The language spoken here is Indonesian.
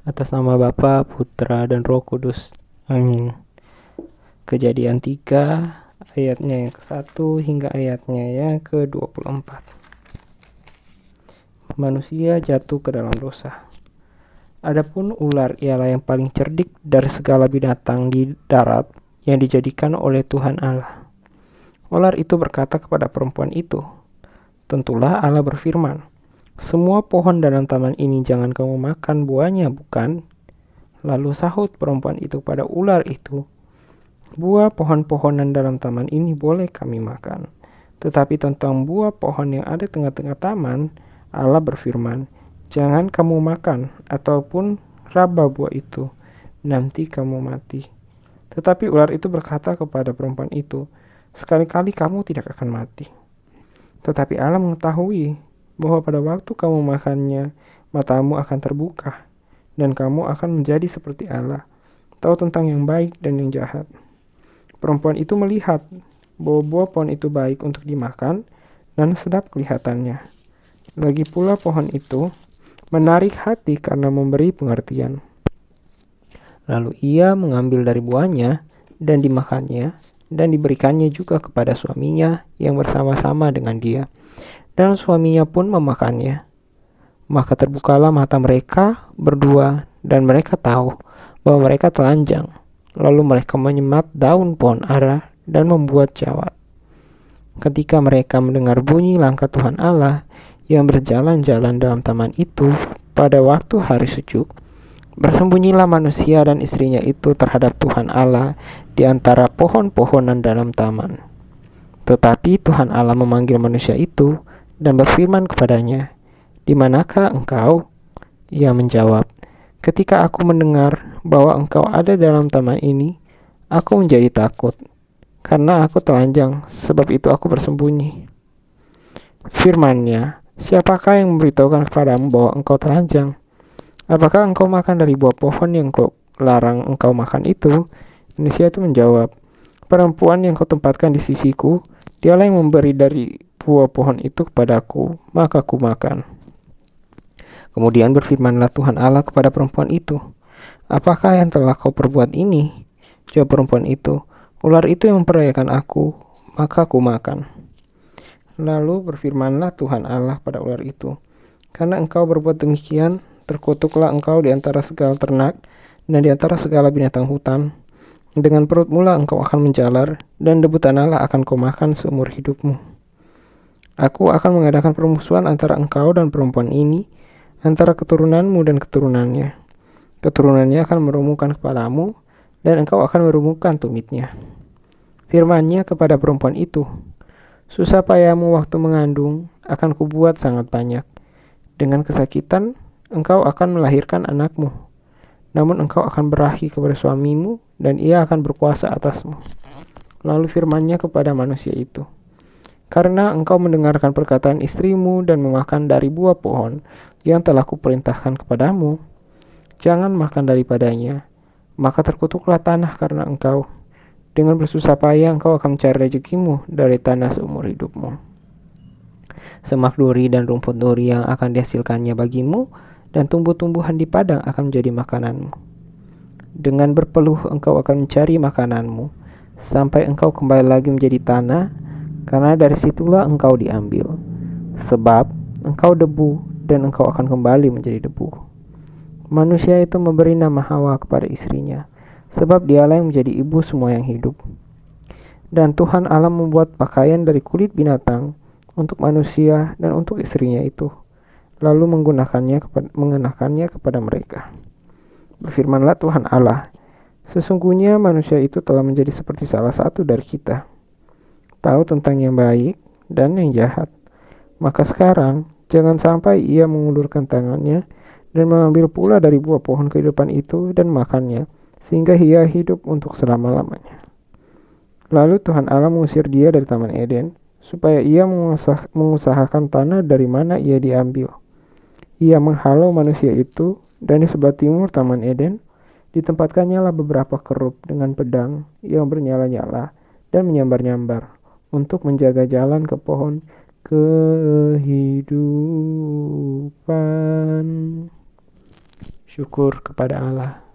Atas nama Bapa, Putra, dan Roh Kudus. Amin. Kejadian 3, ayatnya yang ke-1 hingga ayatnya yang ke-24. Manusia jatuh ke dalam dosa. Adapun ular ialah yang paling cerdik dari segala binatang di darat yang dijadikan oleh Tuhan Allah. Ular itu berkata kepada perempuan itu, "Tentulah Allah berfirman, semua pohon dalam taman ini jangan kamu makan buahnya, bukan?" Lalu sahut perempuan itu pada ular itu, "Buah pohon-pohonan dalam taman ini boleh kami makan. Tetapi tentang buah pohon yang ada tengah-tengah taman, Allah berfirman, jangan kamu makan ataupun raba buah itu, nanti kamu mati." Tetapi ular itu berkata kepada perempuan itu, "Sekali-kali kamu tidak akan mati. Tetapi Allah mengetahui bahwa pada waktu kamu makannya, matamu akan terbuka, dan kamu akan menjadi seperti Allah, tahu tentang yang baik dan yang jahat." Perempuan itu melihat bahwa buah pohon itu baik untuk dimakan dan sedap kelihatannya. Lagi pula pohon itu menarik hati karena memberi pengertian. Lalu ia mengambil dari buahnya dan dimakannya, dan diberikannya juga kepada suaminya yang bersama-sama dengan dia. Dan suaminya pun memakannya. Maka terbukalah mata mereka berdua, dan mereka tahu bahwa mereka telanjang. Lalu mereka menyemat daun pohon ara dan membuat jawat. Ketika mereka mendengar bunyi langkah Tuhan Allah yang berjalan-jalan dalam taman itu pada waktu hari sejuk, bersembunyilah manusia dan istrinya itu terhadap Tuhan Allah di antara pohon-pohonan dalam taman. Tetapi Tuhan Allah memanggil manusia itu dan berfirman kepadanya, "Di manakah engkau?" Ia menjawab, "Ketika aku mendengar bahwa engkau ada dalam taman ini, aku menjadi takut, karena aku telanjang, sebab itu aku bersembunyi." Firman-Nya, "Siapakah yang memberitahukan kepadamu bahwa engkau telanjang? Apakah engkau makan dari buah pohon yang kau larang engkau makan itu?" Manusia itu menjawab, "Perempuan yang kau tempatkan di sisiku, dialah yang memberi dari buah pohon itu kepadaku, maka aku makan." Kemudian berfirmanlah Tuhan Allah kepada perempuan itu, "Apakah yang telah kau perbuat ini?" Jawab perempuan itu, "Ular itu yang memperdayakan aku, maka aku makan." Lalu berfirmanlah Tuhan Allah pada ular itu, "Karena engkau berbuat demikian, terkutuklah engkau di antara segala ternak dan di antara segala binatang hutan. Dengan perut mula engkau akan menjalar, dan debu tanahlah akan kau makan seumur hidupmu. Aku akan mengadakan permusuhan antara engkau dan perempuan ini, antara keturunanmu dan keturunannya. Keturunannya akan merumukkan kepalamu, dan engkau akan merumukkan tumitnya." Firman-Nya kepada perempuan itu, "Susah payahmu waktu mengandung akan kubuat sangat banyak. Dengan kesakitan engkau akan melahirkan anakmu. Namun engkau akan berahi kepada suamimu, dan ia akan berkuasa atasmu." Lalu firman-Nya kepada manusia itu, "Karena engkau mendengarkan perkataan istrimu dan memakan dari buah pohon yang telah kuperintahkan kepadamu, jangan makan daripadanya, maka terkutuklah tanah karena engkau. Dengan bersusah payah engkau akan mencari rezekimu dari tanah seumur hidupmu. Semak duri dan rumput duri yang akan dihasilkannya bagimu, dan tumbuh-tumbuhan di padang akan menjadi makananmu. Dengan berpeluh engkau akan mencari makananmu, sampai engkau kembali lagi menjadi tanah, karena dari situlah engkau diambil. Sebab engkau debu, dan engkau akan kembali menjadi debu." Manusia itu memberi nama Hawa kepada istrinya, sebab dialah yang menjadi ibu semua yang hidup. Dan Tuhan Allah membuat pakaian dari kulit binatang untuk manusia dan untuk istrinya itu, lalu mengenakannya kepada mereka. Berfirmanlah Tuhan Allah, "Sesungguhnya manusia itu telah menjadi seperti salah satu dari kita, tahu tentang yang baik dan yang jahat. Maka sekarang jangan sampai ia mengulurkan tangannya dan mengambil pula dari buah pohon kehidupan itu dan makannya, sehingga ia hidup untuk selama-lamanya." Lalu Tuhan Allah mengusir dia dari Taman Eden, supaya ia mengusahakan tanah dari mana ia diambil. Ia menghalau manusia itu, dan di sebelah timur Taman Eden ditempatkannya lah beberapa kerup dengan pedang yang bernyala-nyala dan menyambar-nyambar, untuk menjaga jalan ke pohon kehidupan. syukur kepada Allah.